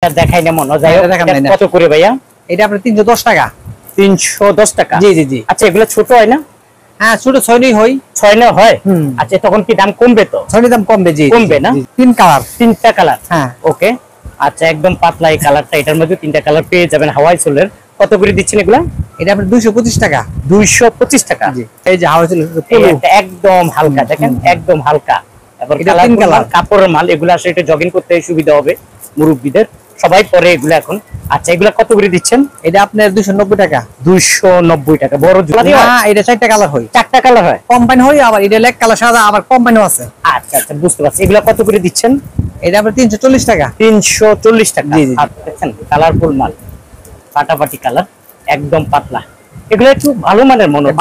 দেখাই না মনে যায় কত করে ভাইয়া? এটা আপনার 310 টাকা। 310 টাকা। জি জি জি। আচ্ছা এগুলো ছোট হয় না? হ্যাঁ ছোট 6 নই হয়। 6 নয় হয়। আচ্ছা তখন কি দাম কমবে? তো 6 নই দাম কমবে। জি কমবে না? তিন কালার, তিনটা কালার। হ্যাঁ ওকে। আচ্ছা একদম পাতলা এই কালারটা, এটার মধ্যে তিনটা কালার পেয়ে যাবেন হাওয়াই সোলের। কত করে দিচ্ছেন এগুলা? এটা আপনার 225 টাকা। 225 টাকা। জি এই যে হাওয়াই সোল একদম হালকা, দেখেন একদম হালকা। এবার এটা তিন কালার কাপড়ের মাল, এগুলো আসলে এটা জগিং করতে সুবিধা হবে মুরব্বিদের, সবাই পরে এগুলো এখন। আচ্ছা এগুলা কত করে দিচ্ছেন? এটা আপনার 290 টাকা। 290 টাকা। বড় জুতা না এটা 4টা কালার হয়। 4টা কালার হয়, কম্বাইন হয়। আবার এটা এক কালার সাদা, আবার কম্বাইনও আছে। আচ্ছা আচ্ছা বুঝতে পারছি। এগুলা কত করে দিচ্ছেন? এটা আপনার 340 টাকা। 340 টাকা। জি জি। দেখেন কালারফুল মাল, ফাটাফাটি কালার, একদম পাতলা। এগুলো একটু ভালো মানের মনে হয়।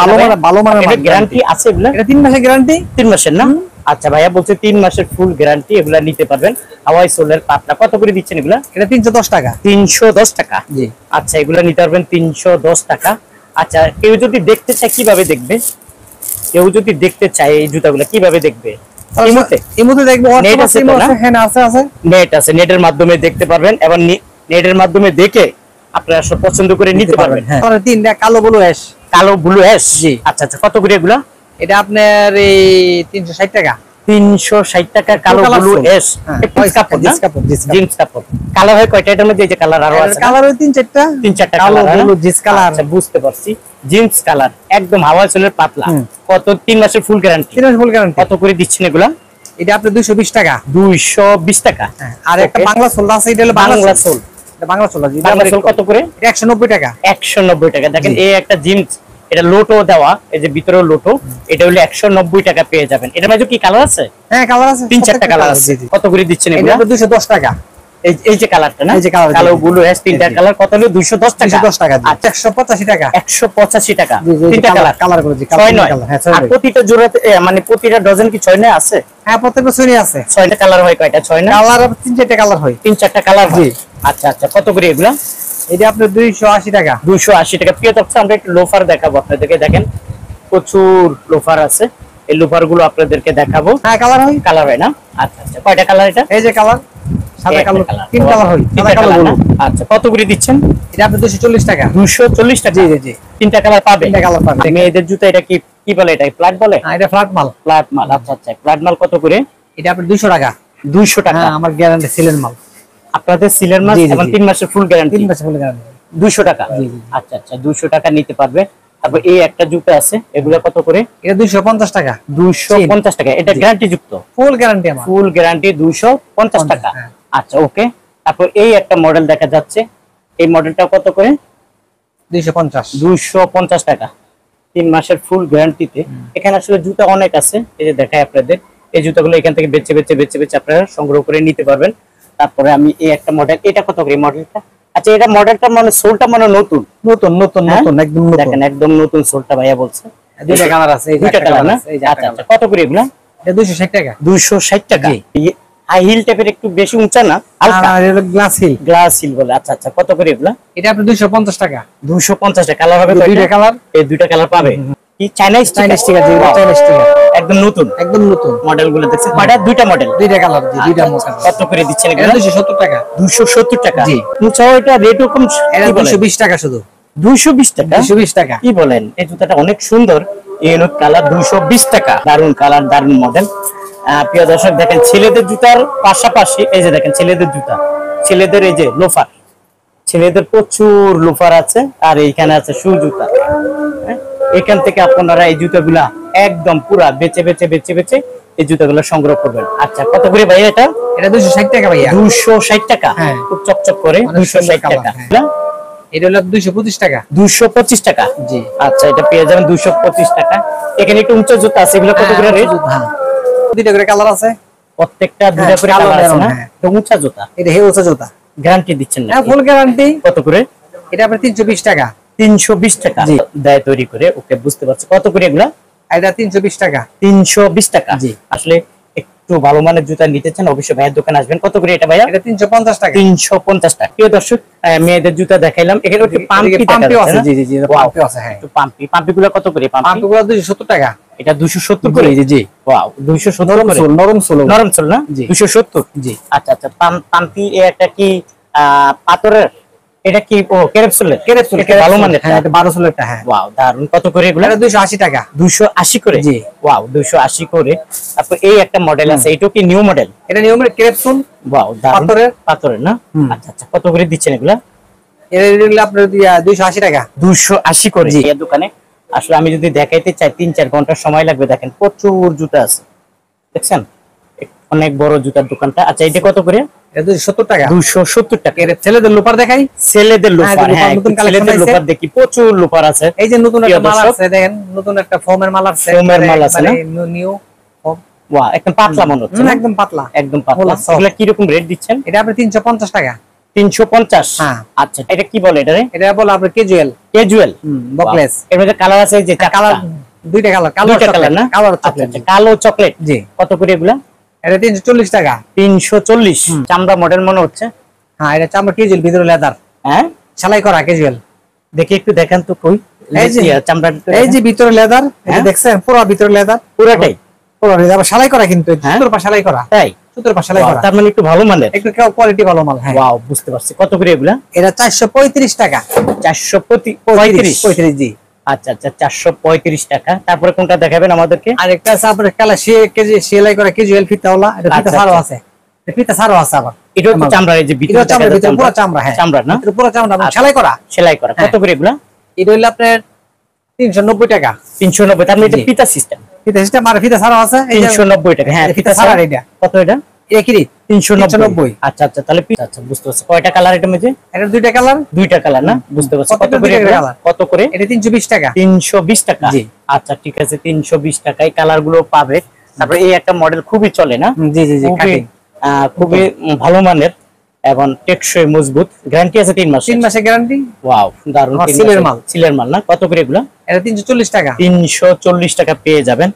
ভালো মানের এটা গ্যারান্টি আছে এগুলা? এটা 3 মাসের গ্যারান্টি। 3 মাসের না? আচ্ছা ভাইয়া বলছে 3 মাসের ফুল গ্যারান্টি, এগুলা নিতে পারবেন হাওয়াই সোলের পাতলা। কত করে দিচ্ছেন এগুলা? এটা 310 টাকা। 310 টাকা। জি। আচ্ছা এগুলা নিতে পারবেন 310 টাকা। আচ্ছা কেউ যদি দেখতে চায় কিভাবে দেখবে? কেউ যদি দেখতে চায় এই জুতাগুলো কিভাবে দেখবে? ইমোতে দেখবো। নেট আছে তো না? হ্যাঁ আছে আছে। নেট আছে, নেটের মাধ্যমে দেখতে পারবেন এবং নেটের মাধ্যমে দেখে আপনারা সব পছন্দ করে নিতে পারবেন। হ্যাঁ তিনটা কালো ব্লু অ্যাশ। কালো ব্লু অ্যাশ। জি। আচ্ছা আচ্ছা কত করে এগুলা? এটা আপনার এই 360 টাকা। 360 টাকা কালো ব্লু অ্যাশ। জিন্স কাপড়। কালার হয় কয়টা এটার মধ্যে? এই যে কালার আরো আছে। কালার হয় 3-4টা। 3-4টা কালো কালার। Blue jeans colour. আচ্ছা বুঝতে পারছি। জিন্স কালার একদম হাওয়াই সোলের পাতলা। কত? 3 মাসের ফুল গ্যারান্টি। 3 মাসের ফুল গ্যারান্টি। কত করে দিচ্ছেন এগুলা? এটা আপনি 220 টাকা। 220 টাকা। আর একটা বাংলা সোল আছে, এটা হলো বাংলা সোল। এটা বাংলা সোল আছে। বাংলা সোল কত করে? এটা 190 টাকা। 190 টাকা। দেখেন এই একটা জিন্স, এটা লোটো দেওয়া, এই যে ভিতরেও লোটো, এটা হলো 190 টাকা পেয়ে যাবেন। এটার মধ্যে কি কালার আছে? হ্যাঁ কালার আছে, 3-4টা কালার আছে। কত করে দিচ্ছেন এগুলা? এটা 210 টাকা। এই যে কালারটা না? এই যে কালার কালো ব্লু অ্যাশ তিনটা কালার কত হলো? 210 টাকা। 210 টাকা। আচ্ছা 185 টাকা। 185 টাকা। তিনটা কালার। কালার করে জি। 6 নয়। আর প্রতিটা জোড়াতে মানে প্রতিটা ডজন কি 6 নয় আছে? হ্যাঁ প্রত্যেকটা ছয়নি আছে। 6টা কালার হয় কয়টা? 6 না? কালার 3-4টা কালার হয়। 3-4টা কালার হয়। আচ্ছা আচ্ছা কত করে এগুলা? এটা আপনার 280 টাকা। 280 টাকা। প্রিয় দর্শক আমরা একটু লোফার দেখাবো আপনাদেরকে। দেখেন প্রচুর লোফার আছে, এই লোফার গুলো আপনাদেরকে দেখাবো। হ্যাঁ কালার হয়। কালার হয় না? আচ্ছা আচ্ছা কয়টা কালার এটা? এই যে কালার সাদা কালো, 3 কালার হয়। সাদা কালো ব্লু। আচ্ছা কত করে দিচ্ছেন? এটা আপনি 240 টাকা। 240 টাকা। জি জি জি। তিনটা কালার পাবে। তিনটা কালার পাবে। মেয়েদের জুতা এটা কি বলে? এটা ফ্ল্যাট বলে? হ্যাঁ এটা ফ্ল্যাট মাল। ফ্ল্যাট মাল। আচ্ছা আচ্ছা ফ্ল্যাট মাল কত করে? এটা আপনি 200 টাকা। 200 টাকা। হ্যাঁ আমার গ্যারান্টি সিলের মাল। আপনাদের সিলের মাল এবং 3 মাসের ফুল গ্যারান্টি। 3 মাসের ফুল গ্যারান্টি। 200 টাকা। আচ্ছা আচ্ছা 200 টাকা নিতে পারবে। তারপর এই একটা জুতা আছে, এগুলো কত করে? এটা 250 টাকা। 250 টাকা। এটা গ্যারান্টি যুক্ত? ফুল গ্যারান্টি আমার। ফুল গ্যারান্টি 250 টাকা। আচ্ছা ওকে। তারপর এই একটা মডেল দেখা যাচ্ছে, এই মডেলটা কত করে? 250 টাকা। 3 মাসের ফুল গ্যারান্টিতে। এখানে আসলে জুতা অনেক আছে, এই যে দেখাই আপনাদের। এই জুতাগুলো এখান থেকে বেছে বেছে আপনারা সংগ্রহ করে নিতে পারবেন। তারপরে আমি এই একটা মডেল, এটা কত করে মডেলটা? আচ্ছা এটা মডেলটা মানে সোলটা মানে নতুন নতুন নতুন নতুন একদম নতুন। দেখেন একদম নতুন সোলটা ভাইয়া বলছে। দুইটা কালার আছে। এই দুইটা কালার না? আচ্ছা আচ্ছা কত করে এগুলা? এটা 260 টাকা। 260 টাকা। হাই হিল টাইপের, একটু বেশি উঁচা না, হালকা। আর এটা গ্লাস হিল। গ্লাস হিল বলে। আচ্ছা আচ্ছা কত করে এগুলা? এটা আপনি 250 টাকা। 250 টাকা। কালার হবে দুইটা কালার। এই দুইটা কালার পাবে। কি চাইনা স্টিকার? জি চাইনা স্টিকার। একদম নতুন, একদম নতুন মডেলগুলো দেখছেন। কয়টা? দুইটা মডেল, দুইটা কালার। জি দুইটা মডেল। কত করে দিচ্ছেন এগুলা? 270 টাকা। 270 টাকা। জি। উঁচাও এটা রেট কম। এটা 220 টাকা শুধু। 220 টাকা। 220 টাকা। কি বলেন? এই জুতাটা অনেক সুন্দর, ইউনিক কালার, 220 টাকা। দারুন কালার, দারুন মডেল। প্রিয় দর্শক দেখেন ছেলেদের জুতার পাশাপাশি এই যে দেখেন ছেলেদের জুতা, ছেলেদের এই যে লোফার, ছেলেদের প্রচুর লোফার আছে। আর এইখানে আছে শু জুতা। এখান থেকে আপনারা এই জুতাগুলা একদম পুরা বেচে এই জুতাগুলো সংগ্রহ করবেন। আচ্ছা কত করে ভাই এটা? এটা 260 টাকা ভাইয়া। 260 টাকা। খুব চকচক করে 260 টাকা। এটা হলো 225 টাকা। 225 টাকা। জি। আচ্ছা এটা পেয়ে যাবেন 225 টাকা। এখানে একটু উঁচু জুতা আছে, এগুলো কত করে রেট? দুইটা করে কালার আছে। প্রত্যেকটা দুইটা করে কালার আছে না? এটা উঁচা জুতা। এটা হে উঁচা জুতা। গ্যারান্টি দিচ্ছেন না? হ্যাঁ ফুল গ্যারান্টি। কত করে? এটা আপনি 320 টাকা। 320 টাকা দেয় তৈরি করে। ওকে বুঝতে পারছি। কত করে এগুলা? এটা 320 টাকা। 320 টাকা। জি। আসলে একটু ভালো মানের জুতা নিতে চান অবশ্যই ভাইয়ের দোকানে আসবেন। কত করে এটা ভাইয়া? এটা 350 টাকা। 350 টাকা। প্রিয় দর্শক মেয়েদের জুতা দেখাইলাম। এখানে একটু পাম্পি আছে। জি জি জি পাম্পি আছে। হ্যাঁ একটু পাম্পিগুলো কত করে? পাম্পিগুলো 270 টাকা। এটা 270 করে। জি জি। ওয়াও 270 করে। নরম সোল না? জি 270। জি। আচ্ছা আচ্ছা পাম্পি একটা কি পাথরের, এটা কি ও ক্যাপসুলের? ক্যাপসুল এটা ভালো মানের। হ্যাঁ এটা 1200 হ্যাঁ। ওয়াও দারুন। কত করে এগুলো? এটা 280 টাকা। 280 করে? জি। ওয়াও 280 করে। তারপর এই একটা মডেল আছে, এটা কি নিউ মডেল? এটা নিয়ম ক্যাপসুল। ওয়াও দারুন। পাথরের না? আচ্ছা আচ্ছা, কত করে দিচ্ছেন এগুলা? এগুলো আপনার 280 টাকা। 280 করে এই দোকানে। আসলে আমি যদি দেখাইতে চাই 3-4 ঘন্টা সময় লাগবে। দেখেন প্রচুর জুতা আছে, দেখছেন অনেক বড় জুতার দোকানটা। আচ্ছা এটা কত করে? এটা 270 টাকা। 270 টাকা। এর ছেলেদের লোপার দেখাই। ছেলেদের লোফার, হ্যাঁ নতুন ছেলেদের লোফার দেখি, প্রচুর লোফার আছে। এই যে নতুন একটা মাল আছে দেখেন, নতুন একটা ফোমের মাল আছে। ফোমের মাল আছে না? New foam. ওয়াও একদম পাতলা মনে হচ্ছে। একদম পাতলা, একদম পাতলা। এগুলা কি রকম রেট দিচ্ছেন? এটা আপনি 350 টাকা। 350? হ্যাঁ। আচ্ছা এটা কি বলে এটারে? এটা বলে আপনি ক্যাজুয়াল। Casual buckles. এর মধ্যে কালার আছে যে কালার দুইটা কালার, কালো কালার না? কালো আচ্ছা চকলেট। আচ্ছা, কালো চকলেট। জি। কত করে এগুলা? এটা 340 টাকা। 340? চামড়া মডেল মনে হচ্ছে। হ্যাঁ এটা চামড়া ক্যাজুয়াল, ভিতরে লেদার। হ্যাঁ সেলাই করা ক্যাজুয়াল। দেখি একটু দেখান তো কই। এই যে চামড়া, এই যে ভিতরে লেদার, এটা দেখছেন পুরো ভিতরে লেদার, পুরোটাই পুরো লেদার সেলাই করা, কিন্তু সুতোর পা সেলাই করা। তাই? সুতোর পা সেলাই করা। তার মানে একটু ভালো মানের, একটু কোয়ালিটি ভালো মাল। হ্যাঁ ওয়াও বুঝতে পারছি। কত করে এগুলা? এটা 435 টাকা। 435? জি। আচ্ছা আচ্ছা 435 টাকা। তারপরে কোনটা দেখাবেন আমাদেরকে? আরেকটা আছে আপনার কালা কেজি সেলাই করা ক্যাজুয়াল ফিতাওয়ালা, এটা ফিতা ছাড়াও আছে। এটা ফিতা ছাড়াও আছে আবার। এটা তো চামড়া, এই যে ভিতরে চামড়া, ভিতরে পুরো চামড়া। হ্যাঁ চামড়া না? এটা পুরো চামড়া সেলাই করা। সেলাই করা। কত করে এগুলা? এটা হলো আপনার 390 টাকা। 390? তার মানে এটা ফিতা সিস্টেম। ফিতা সিস্টেম আর ফিতা ছাড়াও আছে। 390 টাকা। হ্যাঁ ফিতা ছাড়া। এটা কত এটা? একই রেট 390। আচ্ছা আচ্ছা, তাহলে আচ্ছা বুঝতে পারছি। কয়টা কালার এটা মধ্যে? এটা দুইটা কালার। দুইটা কালার না? বুঝতে পারছি। কত করে এগুলা? কত করে? এটা 320 টাকা। 320 টাকা? জি। আচ্ছা ঠিক আছে, 320 টাকায় কালার গুলো পাবে। তারপরে এই একটা মডেল খুবই চলে না? জি জি জি, খুবই ভালো মানের এবং টেকসই মজবুত। গ্যারান্টি আছে 3 মাস? 3 মাসের গ্যারান্টি। ওয়াও দারুন। সিলের মাল। সিলের মাল না? কত করে এগুলা? এটা 340 টাকা। 340 টাকা পেয়ে যাবেন।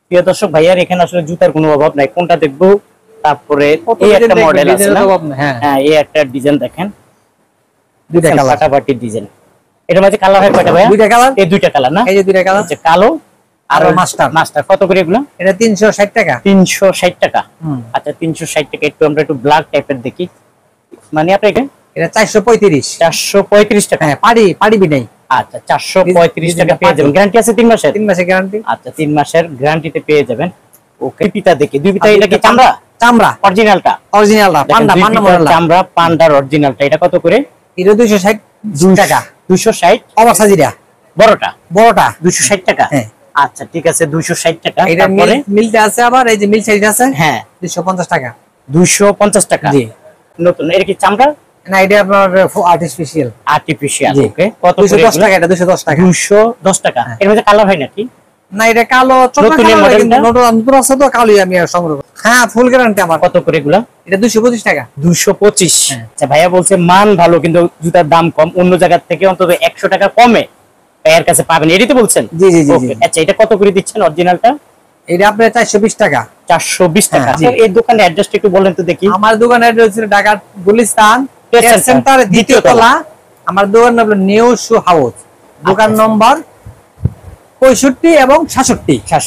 প্রিয় দর্শক ভাইয়ার এখানে আসলে জুতার কোনো অভাব নাই। কোনটা দেখবো? তারপরে এই একটা মডেল আছে না? হ্যাঁ এই একটা ডিজাইন দেখেন, দুইটা কালার, ফাটাফাটি ডিজাইন। এটার মধ্যে কালার হয় কয়টা ভাইয়া? দুইটা কালার। এই দুইটা কালার না? এই যে দুইটা কালার, কালো আর মাস্টার। মাস্টার। কত করে এগুলা? এটা 360 টাকা। 360 টাকা? আচ্ছা 360 টাকা। একটু আমরা একটু ব্ল্যাক টাইপের দেখি, মানে আপনাকে এটা 435। 435 টাকা? হ্যাঁ পাড়ি নাই। আচ্ছা 435 টাকা পেয়ে যাবেন। গ্যারান্টি আছে 3 মাসের? 3 মাসের গ্যারান্টি। আচ্ছা 3 মাসের গ্যারান্টিতে পেয়ে যাবেন। ওকে পিতা দেখি, দুই পিতা। এটা কি চামড়া? চামড়া অরিজিনালটা? অরিজিনালটা পান্ডা মডেল চামড়া পান্ডার অরিজিনালটা। এটা কত করে? এটা 260 টাকা। 260? অবাক সাজিরা বড়টা? 260 টাকা? হ্যাঁ। আচ্ছা ঠিক আছে 260 টাকা। এটা মিলতে আছে আবার, এই যে মিল সাইজ আছে। হ্যাঁ 250 টাকা। 250 টাকা? জি। নতুন। এটা কি চামড়া না, এটা আপনার আর্টিফিশিয়াল। ওকে। কত? 210 টাকা। এটা 210 টাকা। 210 টাকা। এর মধ্যে কালার হয় নাকি? না এটা কালো চকলেট কালার, কিন্তু নতুন আছে তো কালোই আমি আর সংগ্রহ। হ্যাঁ ফুল গ্যারান্টি আমার। কত করে এগুলা? এটা 225 টাকা। 225? আচ্ছা ভাইয়া বলছে মান ভালো কিন্তু জুতার দাম কম, অন্য জায়গা থেকে অন্তত 100 টাকা কমে ভাইয়ার কাছে পাবেন, এটাই তো বলছেন? জি জি জি। আচ্ছা এটা কত করে দিচ্ছেন অরিজিনালটা? এটা আপনার 420 টাকা। 420 টাকা? এই দোকানের অ্যাড্রেসটা একটু বলেন তো দেখি। আমার দোকানের অ্যাড্রেস হচ্ছে ঢাকা গুলিস্তান সেন্টার দ্বিতীয় তলা। আমার দোকান নাম নিউ শু হাউস। দোকান নম্বর 65 এবং 66।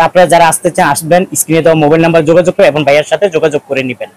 আপনারা যারা আসতে চান আসবেন, স্ক্রিনে দেওয়া মোবাইল নাম্বার যোগাযোগ করে এবং ভাইয়ার সাথে যোগাযোগ করে নেবেন।